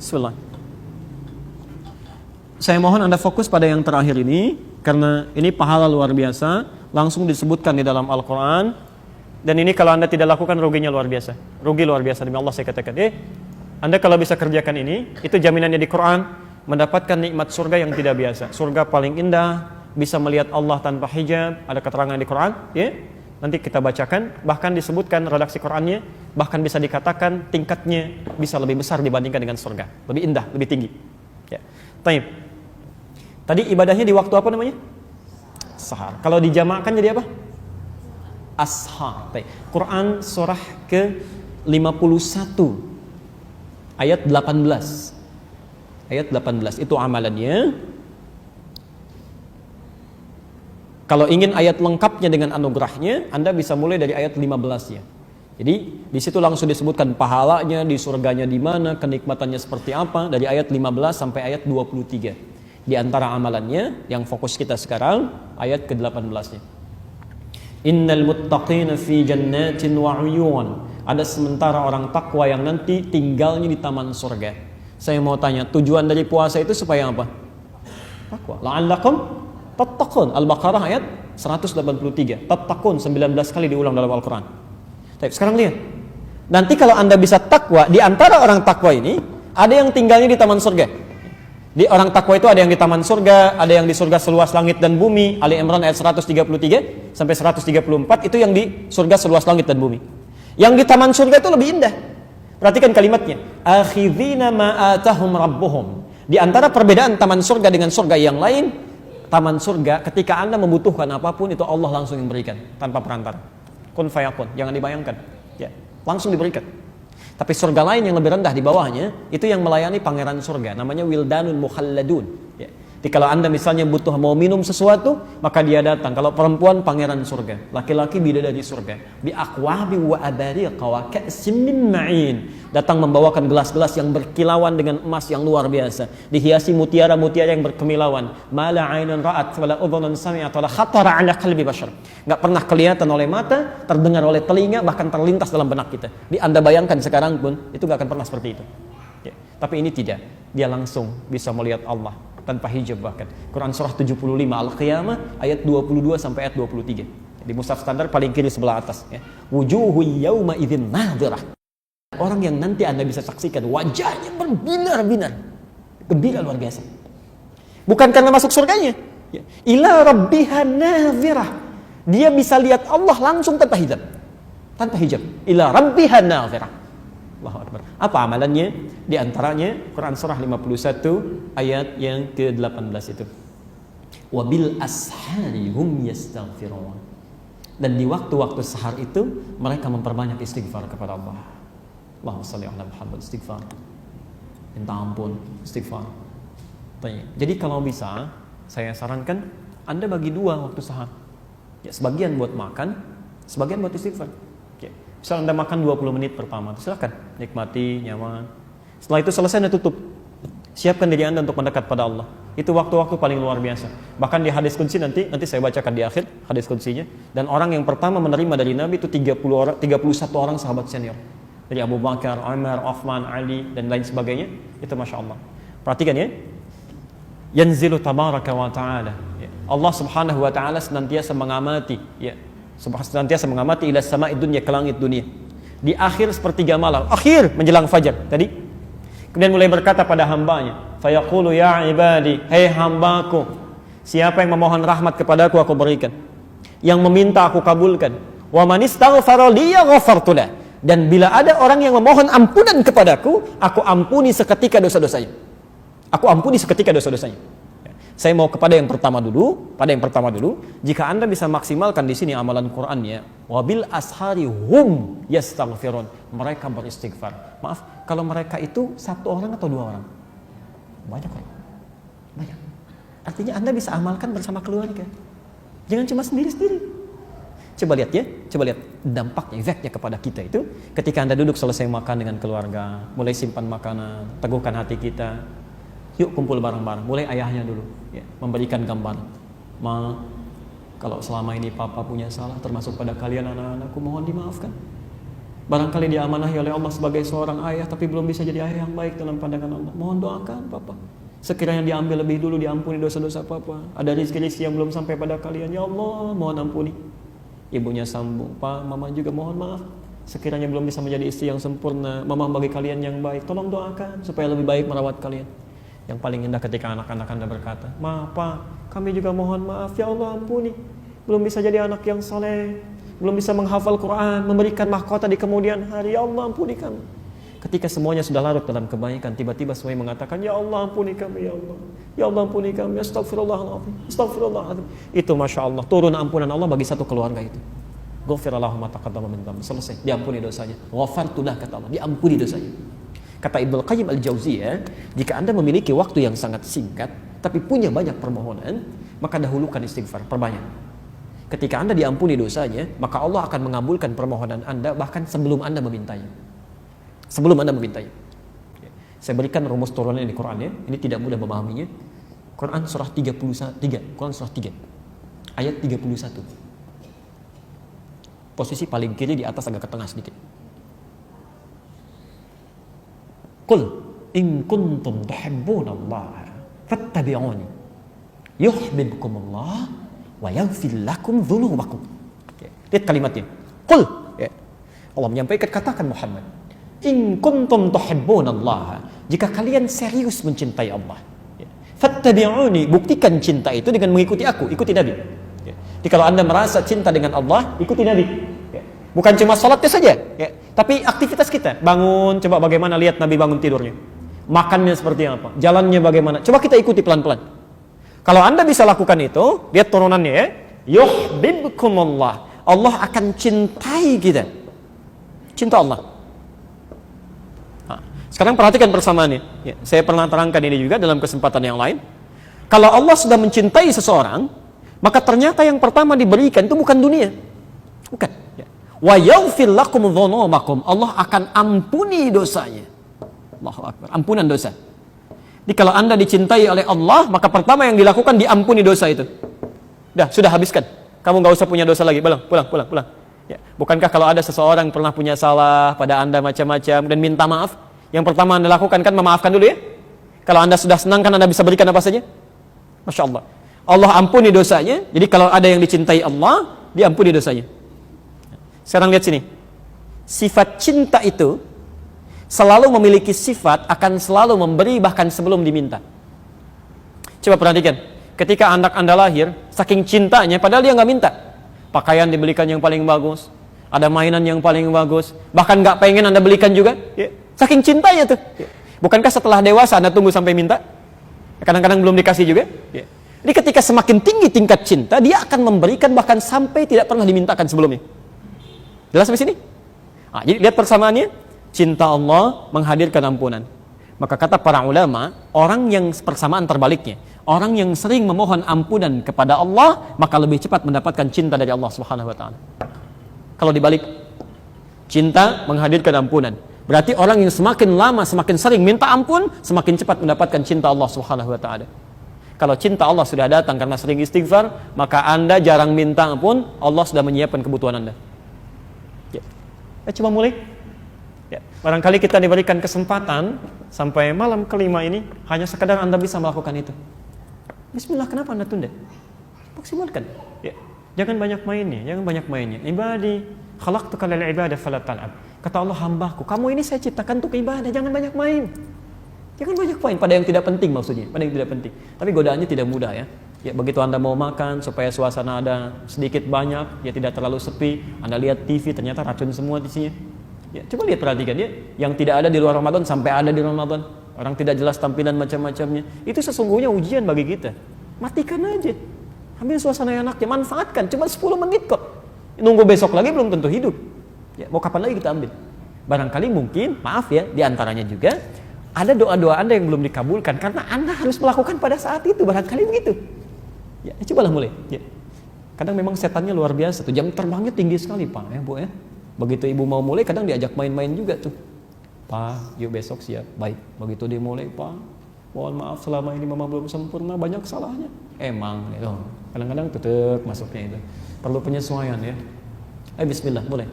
Bismillah. Saya mohon Anda fokus pada yang terakhir ini, karena ini pahala luar biasa, langsung disebutkan di dalam Al-Quran. Dan ini kalau Anda tidak lakukan, ruginya luar biasa. Rugi luar biasa, demi Allah saya katakan. Anda kalau bisa kerjakan ini, itu jaminannya di Quran, mendapatkan nikmat surga yang tidak biasa. Surga paling indah, bisa melihat Allah tanpa hijab, ada keterangan di Quran, ya. Nanti kita bacakan, bahkan disebutkan redaksi Qurannya, bahkan bisa dikatakan tingkatnya bisa lebih besar dibandingkan dengan surga. Lebih indah, lebih tinggi. Ya. Taib. Tadi ibadahnya di waktu apa namanya? Sahar. Kalau dijamakkan jadi apa? Ashar. Taib. Quran surah ke-51 ayat 18. Ayat 18 itu amalannya. Kalau ingin ayat lengkapnya dengan anugerahnya, Anda bisa mulai dari ayat 15-nya. Jadi di situ langsung disebutkan pahalanya, di surganya di mana, kenikmatannya seperti apa, dari ayat 15 sampai ayat 23. Di antara amalannya yang fokus kita sekarang ayat ke-18-nya. Innal muttaqina fi jannatin wa 'uyun. Ada sementara orang takwa yang nanti tinggalnya di taman surga. Saya mau tanya, tujuan dari puasa itu supaya apa? Takwa. La'allakum tattaqun. Al-Baqarah ayat 183. Tattaqun 19 kali diulang dalam Al-Quran. Sekarang lihat. Nanti kalau Anda bisa takwa, di antara orang takwa ini ada yang tinggalnya di taman surga. Di orang takwa itu ada yang di taman surga, ada yang di surga seluas langit dan bumi. Ali Imran ayat 133 sampai 134 itu yang di surga seluas langit dan bumi. Yang di taman surga itu lebih indah. Perhatikan kalimatnya. Akhidhina ma atahum rabbuhum. Di antara perbedaan taman surga dengan surga yang lain, taman surga ketika Anda membutuhkan apapun itu Allah langsung yang berikan tanpa perantara. Kun fayakun, jangan dibayangkan. Ya, langsung diberikan. Tapi surga lain yang lebih rendah di bawahnya itu yang melayani pangeran surga, namanya wildanun mukhalladun. Ya. Jadi kalau Anda misalnya butuh mau minum sesuatu, maka dia datang. Kalau perempuan pangeran surga, laki-laki bidadari surga. Bi aqwabi wa abariqa wa ka'sim min ma'in. Datang membawakan gelas-gelas yang berkilauan dengan emas yang luar biasa, dihiasi mutiara-mutiara yang berkemilauan. Mala 'ainun ra'at wala udhunun sami'at wala khatara 'ala qalbi bashar. Enggak pernah kelihatan oleh mata, terdengar oleh telinga, bahkan terlintas dalam benak kita. Di Anda bayangkan sekarang pun itu enggak akan pernah seperti itu. Ya. Tapi ini tidak. Dia langsung bisa melihat Allah tanpa hijab bahkan. Quran surah 75 Al-Qiyamah ayat 22 sampai ayat 23. Di mushaf standar paling kiri sebelah atas ya. Wujuhu yauma idzin nadhirah. Orang yang nanti Anda bisa saksikan wajahnya berbinar-binar. Gembira luar biasa. Bukan karena masuk surganya. Ya. Ila rabbiha nadhirah. Dia bisa lihat Allah langsung tanpa hijab. Tanpa hijab. Ila rabbiha nadhirah. Allahu Akbar. Apa amalannya? Di antaranya Quran surah 51 ayat yang ke-18 itu. Wabil ashari hum yastaghfirun. Dan di waktu-waktu sahar itu mereka memperbanyak istighfar kepada Allah. Allahumma shalli ala Muhammad, istighfar. Minta ampun, istighfar. Jadi kalau bisa saya sarankan Anda bagi dua waktu sahar. Ya, sebagian buat makan, sebagian buat istighfar. Misal Anda makan 20 menit pertama, silakan nikmati, nyaman. Setelah itu selesai Anda tutup. Siapkan diri Anda untuk mendekat pada Allah. Itu waktu-waktu paling luar biasa. Bahkan di hadis qudsi nanti saya bacakan di akhir hadis qudsinya. Dan orang yang pertama menerima dari Nabi itu 31 orang sahabat senior. Dari Abu Bakar, Umar, Uthman, Ali dan lain sebagainya. Itu Masya Allah. Perhatikan ya. Yanzilu tabaraka wa ta'ala. Allah subhanahu wa ta'ala senantiasa mengamati. Ya. Senantiasa mengamati ila sama'i dunya, ke langit dunia. Di akhir sepertiga malam, akhir menjelang fajar tadi. Kemudian mulai berkata pada hambanya, fayaqulu ya ibadi, hai hambaku, siapa yang memohon rahmat kepadaku aku berikan, yang meminta aku kabulkan. Wa man istaghfara li ghafartu lah. Dan bila ada orang yang memohon ampunan kepadaku, aku ampuni seketika dosa-dosanya. Aku ampuni seketika dosa-dosanya. Saya mau kepada yang pertama dulu, jika Anda bisa maksimalkan di sini amalan Qur'annya, wabil ashari hum yastaghfirun, mereka beristighfar. Maaf, kalau mereka itu satu orang atau dua orang? Banyak orang. Banyak. Artinya Anda bisa amalkan bersama keluarga. Jangan cuma sendiri-sendiri. Coba lihat ya, dampaknya, efeknya kepada kita itu ketika Anda duduk selesai makan dengan keluarga, mulai simpan makanan, teguhkan hati kita. Yuk kumpul bareng-bareng. Mulai ayahnya dulu ya, memberikan gambar. Ma, kalau selama ini papa punya salah termasuk pada kalian anak-anakku, mohon dimaafkan. Barangkali diamanahi oleh Allah sebagai seorang ayah, tapi belum bisa jadi ayah yang baik dalam pandangan Allah. Mohon doakan Papa. Sekiranya diambil lebih dulu, diampuni dosa-dosa Papa. Ada rezeki yang belum sampai pada kalian. Ya Allah, mohon ampuni. Ibunya sambung, Pak, Mama juga mohon maaf. Sekiranya belum bisa menjadi istri yang sempurna, Mama bagi kalian yang baik. Tolong doakan supaya lebih baik merawat kalian. Yang paling indah ketika anak-anak Anda berkata, Maaf Pak, kami juga mohon maaf. Ya Allah ampuni. Belum bisa jadi anak yang soleh, belum bisa menghafal Quran, memberikan mahkota di kemudian hari. Ya Allah ampuni kami. Ketika semuanya sudah larut dalam kebaikan, tiba-tiba semuanya mengatakan, Ya Allah ampuni kami, Ya Allah. Ya Allah ampuni kami, Astagfirullahaladzim, Astagfirullahaladzim. Itu Masya Allah, turun ampunan Allah bagi satu keluarga itu. Ghufirallahu ma taqaddama min dhanbi. Selesai, diampuni dosanya. Ghafartulah kata Allah, diampuni dosanya. Kata Ibnu Qayyim Al-Jauziyah, jika Anda memiliki waktu yang sangat singkat tapi punya banyak permohonan, maka dahulukan istighfar, perbanyak. Ketika Anda diampuni dosanya, maka Allah akan mengabulkan permohonan Anda bahkan sebelum Anda memintanya. Sebelum Anda memintanya. Saya berikan rumus turunan di Quran ya. Ini tidak mudah memahaminya. Quran surah 33, Quran surah 3 ayat 31. Posisi paling kiri di atas agak ke tengah sedikit. Qul in kuntum tuhibbunallaha fattabi'uni yuhibbukumullah wa yaghfir lakum dzunubakum. Lihat kalimatnya. Qul, Allah menyampaikan, katakan Muhammad, in kuntum tuhibbunallaha, jika kalian serius mencintai Allah, fattabi'uni, buktikan cinta itu dengan mengikuti aku, ikuti Nabi. Jadi kalau Anda merasa cinta dengan Allah, ikuti Nabi. Bukan cuma salatnya saja, tapi aktivitas kita. Bangun, coba bagaimana lihat Nabi bangun tidurnya. Makannya seperti apa, jalannya bagaimana. Coba kita ikuti pelan-pelan. Kalau Anda bisa lakukan itu, lihat turunannya ya. Yuhibbukumullah, Allah akan cintai kita. Cinta Allah. Nah, sekarang perhatikan persamaannya. Ya, saya pernah terangkan ini juga dalam kesempatan yang lain. Kalau Allah sudah mencintai seseorang, maka ternyata yang pertama diberikan itu bukan dunia. Bukan. Wa yaghfir lakum dzunubakum, Allah akan ampuni dosanya. Allahu Akbar, ampunan dosa. Jadi kalau Anda dicintai oleh Allah, maka pertama yang dilakukan diampuni dosa itu. Sudah habiskan. Kamu nggak usah punya dosa lagi. Pulang. Ya. Bukankah kalau ada seseorang pernah punya salah pada Anda macam-macam dan minta maaf, yang pertama Anda lakukan kan memaafkan dulu ya. Kalau Anda sudah senang kan Anda bisa berikan apa saja. Masya Allah. Allah ampuni dosanya. Jadi kalau ada yang dicintai Allah, diampuni dosanya. Sekarang lihat sini. Sifat cinta itu selalu memiliki sifat akan selalu memberi bahkan sebelum diminta. Coba perhatikan. Ketika anak Anda lahir, saking cintanya padahal dia nggak minta. Pakaian dibelikan yang paling bagus, ada mainan yang paling bagus, bahkan nggak pengen Anda belikan juga. Ya. Saking cintanya tuh. Ya. Bukankah setelah dewasa Anda tunggu sampai minta? Kadang-kadang belum dikasih juga. Ya. Jadi ketika semakin tinggi tingkat cinta, dia akan memberikan bahkan sampai tidak pernah dimintakan sebelumnya. Jelas sampai sini? Nah, jadi lihat persamaannya. Cinta Allah menghadirkan ampunan. Maka kata para ulama, orang yang persamaan terbaliknya, orang yang sering memohon ampunan kepada Allah, maka lebih cepat mendapatkan cinta dari Allah Subhanahu wa taala. Kalau dibalik, cinta menghadirkan ampunan. Berarti orang yang semakin lama semakin sering minta ampun, semakin cepat mendapatkan cinta Allah Subhanahu wa taala. Kalau cinta Allah sudah datang karena sering istighfar, maka Anda jarang minta ampun, Allah sudah menyiapkan kebutuhan Anda. Coba mulai. Ya, barangkali kita diberikan kesempatan sampai malam kelima ini hanya sekadar Anda bisa melakukan itu. Bismillah, kenapa Anda tunda? Maksimalkan. Ya, jangan banyak mainnya. Ibadi, khalaqtuka lil ibadah fala tal'ab. Kata Allah, hambaku, kamu ini saya ciptakan untuk ibadah, jangan banyak main. Jangan banyak main pada yang tidak penting maksudnya, pada yang tidak penting. Tapi godaannya tidak mudah ya. Ya, begitu Anda mau makan supaya suasana ada sedikit banyak, ya tidak terlalu sepi, Anda lihat TV ternyata racun semua di sini. Ya, coba lihat perhatikan ya, yang tidak ada di luar Ramadan sampai ada di Ramadan. Orang tidak jelas tampilan macam-macamnya. Itu sesungguhnya ujian bagi kita. Matikan aja. Ambil suasana yang enaknya, manfaatkan. Cuma 10 menit kok. Nunggu besok lagi belum tentu hidup. Ya, mau kapan lagi kita ambil? Barangkali mungkin, maaf ya, di antaranya juga ada doa-doa Anda yang belum dikabulkan karena Anda harus melakukan pada saat itu, barangkali begitu. Ya, cobalah mulai. Ya. Kadang memang setannya luar biasa tuh, jam terbangnya tinggi sekali Pak, ya Bu ya. Begitu ibu mau mulai, kadang diajak main-main juga tuh. Pak, yuk besok siap. Baik, begitu dia mulai, Pak, mohon maaf selama ini mama belum sempurna, banyak salahnya. Emang, kadang-kadang tetap masuknya itu. Perlu penyesuaian ya. Bismillah, mulai.